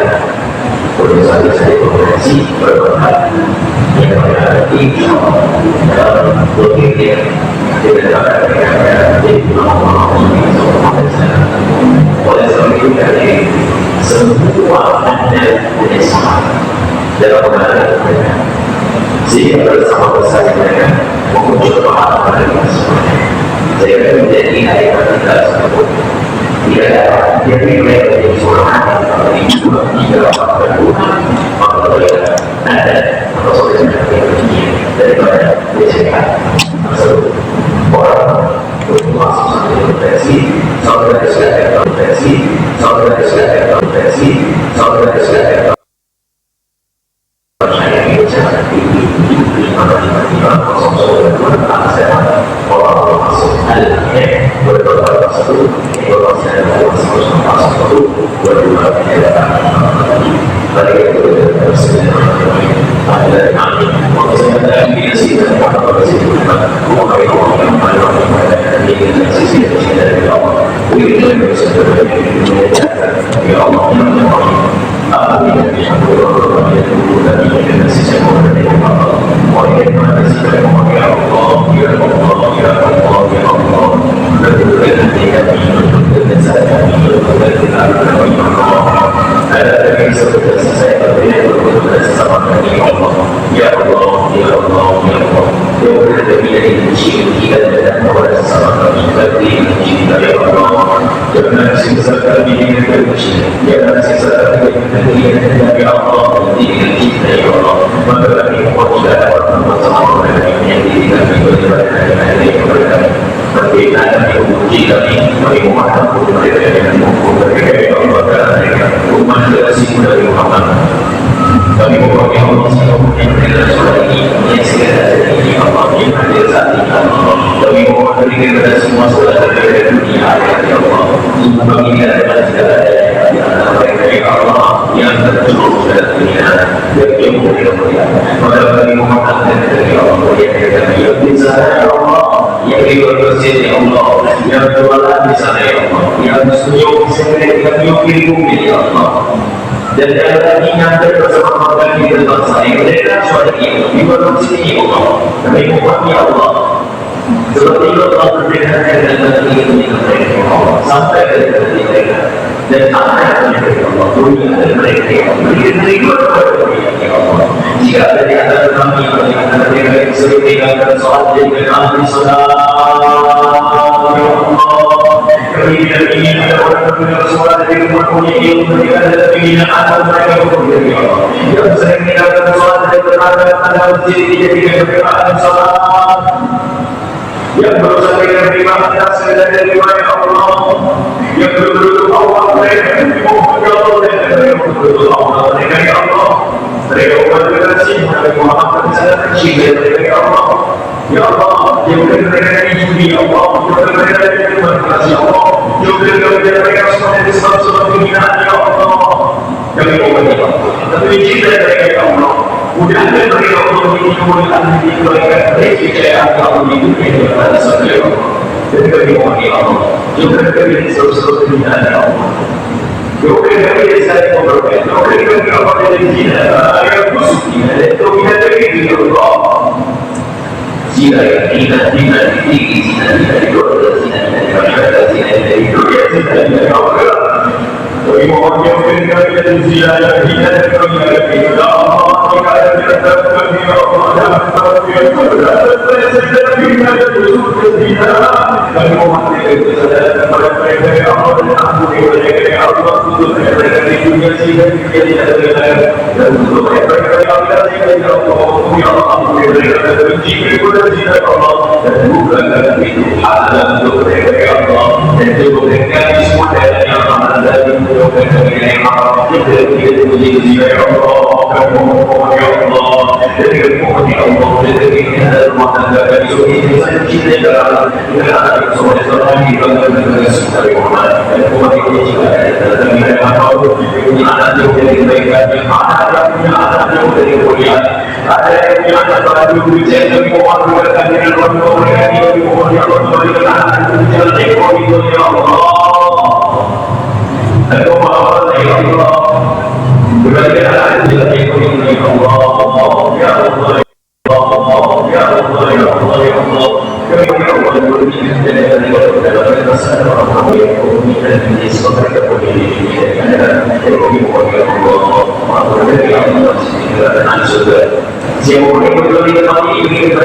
urusan saya komunikasi berkorban yang berarti dalam berpikir tidak dapat di oleh sebab itu dari semua anda punya sama dalam mengenai mereka sehingga bersama-sama mereka mengucur paham mereka semuanya sehingga menjadi ayat kita tersebut tidak dapat jadi mereka yang seorang yang juga tidak dapat berguna maka mereka ada atau saudara yang begini daripada biasanya tersebut orang berpuasa sambil berpresi saudara silakan berpresi saudara silakan berpresi saudara silakan saya ingin cara tinggi di mana kosong saudara saya orang masuk al-Fatihah berdoa satu berdoa satu berdoa pada itu ada kami maksudnya ada sih pada situ mengenai orang yang sisi dari Allah itu ya Allah apa yang bisa berdoa dan sisi dari Allah oleh karena sisi dari Allah ya Allah ya Allah ya Allah ya Allah dan ketika dan saya ada yang seperti saya berdoa sama Allah ya Allah ya Allah ya Allah yang berada di kita dan kepada sesama kami bagi kita ya Allah jangan siksa kami dengan kebencian jangan siksa kami dengan ya Allah dengan kita ya Allah maka kami mohon tidak dapat bersama dengan yang kami beribadah bagi ada yang memuji kami kami mohon ampun mereka yang mereka ya Allah dan umat kasih dari Muhammad kami mohon ya Allah siapapun yang berada suara ini yang segala ini Allah yang hadir saat ini kami mohon berikan kepada semua saudara dari dunia ya Allah bagi kita dapat segala yang mereka ya Allah yang terjulur dalam dunia yang mulia maka kami mohon dari Allah yang kami bisa ya Allah yang berbersih ya Allah yang berwala di sana ya Allah yang senyum sendiri kami bumi ya Allah dan yang lagi nyampe bersama kami di tempat saya mereka suara ini di dalam sini ya Allah kami mohon ya Allah seperti itu Allah berbeda dengan itu mereka sampai ke mereka dan apa yang mereka Allah dunia dan mereka berikan ya Allah jika ada di antara kami yang ada yang sering meninggalkan sholat dengan ahli sholat kami tidak ingin ada orang meninggalkan sholat dari mempunyai ilmu mereka dan ingin ada mereka berkumpul ya Allah yang sering meninggalkan sholat dan berada pada masjid dijadikan keberadaan sholat yang berusaha dengan terima kasih dan terima ya Allah yang betul-betul Allah mereka mohon ya Allah dan betul-betul Allah mereka ya Allah mereka umat berkasih mereka memaafkan salah kecil mereka ya Allah ya Allah yang mereka dijudi ya Allah yang mereka berkasih ya Allah yang mereka semuanya disebut pembinaan ya Allah yang mohon ya Allah tapi cinta mereka ya Allah mudah mereka untuk mengumpulkan diri mereka percaya kalau itu pada saat ya Allah dan kami mohon ya Allah juga kami seluruh pembinaan ya Allah juga kami saya memperbaiki juga kami apa dari kita yang khusus kita itu kita dari ya Allah jika kita tidak tinggi kita tidak keluarga kita dari masyarakat kita dari dunia kita dari Allah kami mohon yang kami dari zina kita dari keluarga kita Allah jika ada kita kami Allah dan kami kami mohon kepada mereka yang Allah dan ampuni mereka yang Allah untuk mereka di dunia sehingga tidak ada dan untuk mereka yang Allah yang Allah ya Allah ampuni mereka dan benci kepada zina Allah dan bukan itu halal untuk mereka ya Allah dan juga mereka di semua daerah yang halal dan untuk mereka yang haram tidak dipuji zina ya Allah kami mohon ya Allah dan kami mohon ya Allah dan kita rumah tangga kami ini saya cinta dalam kita semua orang kita dengan sekali hormat dan umat ini jika ada mereka tahu ini anak dari mereka yang ada punya anak dari kuliah ada yang punya anak baju hujan dan mohon berkat dengan orang mereka ini mohon ya Allah berikan anak jalan ekonomi ya Allah Siamo di famiglie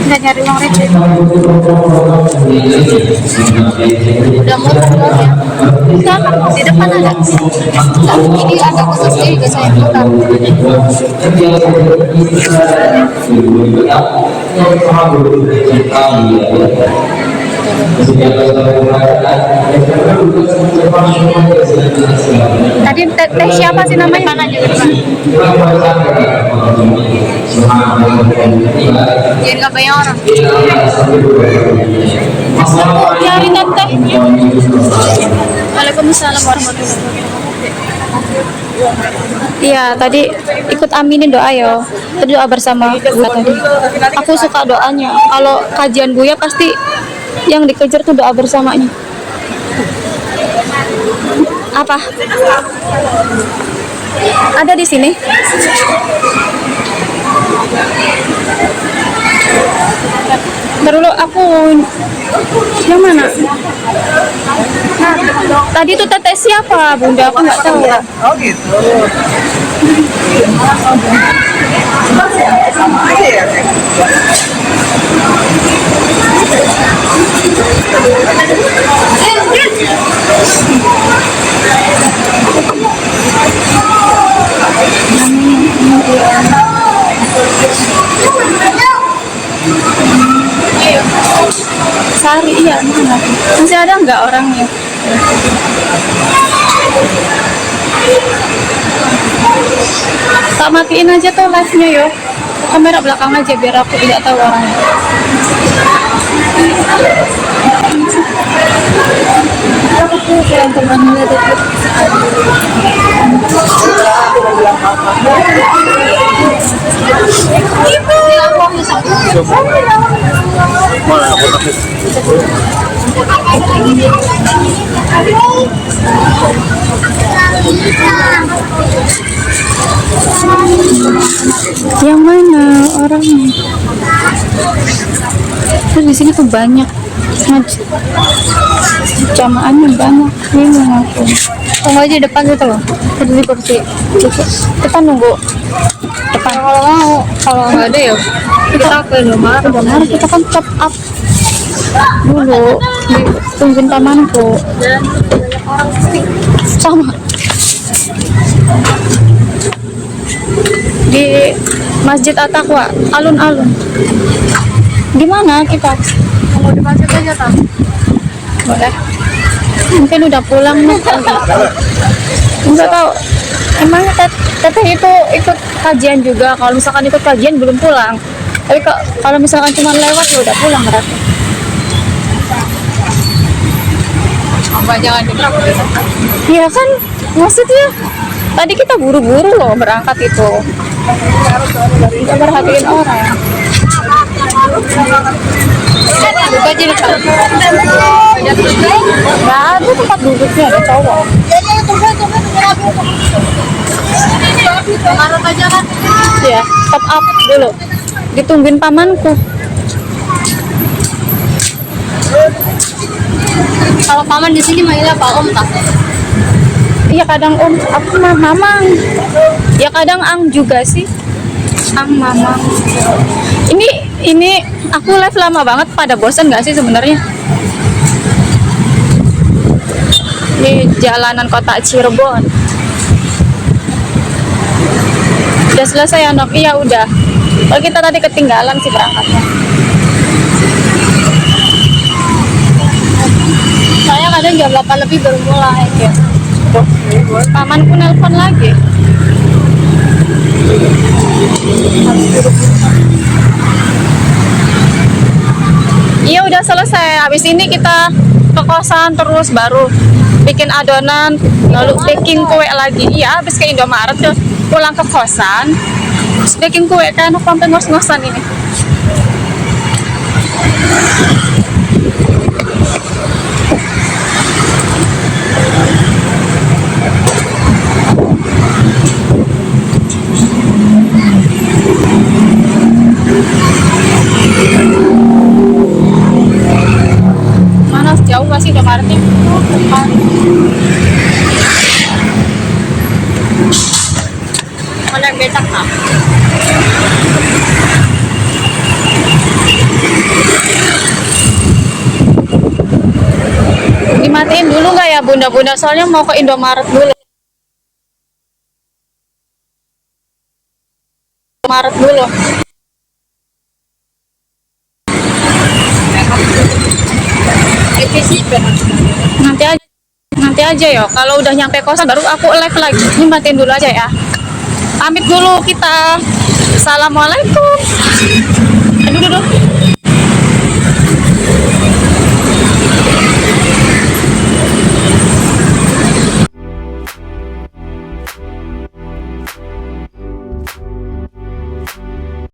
Enggak nyari uang receh. Udah mau keluar ya? Enggak, di depan ada. Ini ada khusus jadi juga saya buka. Tadi teh siapa sih namanya? Mana aja depan. Biar nggak banyak orang. Cari teh. Waalaikumsalam warahmatullahi wabarakatuh. Iya, tadi ikut aminin doa ya. Tadi doa bersama Buya tadi. Aku suka doanya. Kalau kajian Buya pasti yang dikejar tuh doa bersamanya. Apa? Ada di sini. Dulu aku yang mana? Nah, tadi tuh teteh siapa, Bunda? Aku nggak tahu. Oh gitu. Sari, iya. Masih ada nggak orangnya? Tak matiin aja tuh live-nya yo. Kamera belakang aja biar aku tidak tahu orangnya. Aku tuh yang temannya tadi. Yang mana orangnya? Terus di sini tuh banyak jamaahnya banyak. Bingung aku. Tunggu aja depan situ loh. Tadi di kursi. Kita nunggu depan. Kalau mau, kalau nggak ada ya kita ke nomor. Benar, kita kan top up dulu tungguin tamanku sama di Masjid At-Taqwa alun-alun. Gimana kita mau di masjid aja tak? Boleh, mungkin udah pulang nih. Nggak tahu emangnya teteh itu ikut kajian juga. Kalau misalkan ikut kajian belum pulang, tapi kalau misalkan cuma lewat ya udah pulang berarti. Apa jangan diterapkan? Iya kan, maksudnya tadi kita buru-buru loh berangkat itu. Kita perhatiin orang. Buka aja depan. Nggak ada tempat duduknya, ada cowok. Taruh aja kan? Iya, top up dulu. Ditungguin pamanku. Kalau paman di sini manggilnya Pak Om tak? Iya kadang om, aku mah mamang. Ya kadang ang juga sih. Ang mamang. Ini aku live lama banget, pada bosan nggak sih sebenarnya? Di jalanan kota Cirebon. Udah selesai ya Nok? Iya udah. Oh kita tadi ketinggalan sih berangkatnya. Saya kadang jam 8 lebih baru mulai ya. Pamanku nelpon lagi. Iya udah selesai. Habis ini kita ke kosan terus baru bikin adonan, lalu baking kue lagi. Iya, habis ke Indomaret tuh pulang ke kosan, terus baking kue kan sampai ngos-ngosan ini. Mana jauh nggak sih Indomaretnya? Depan. Mana becak ah? Dimatiin dulu nggak ya bunda-bunda? Soalnya mau ke Indomaret dulu. Indomaret dulu. Nanti aja ya. Kalau udah nyampe kosan baru aku live lagi. Ini matiin dulu aja ya. Pamit dulu kita. Assalamualaikum. Aduh.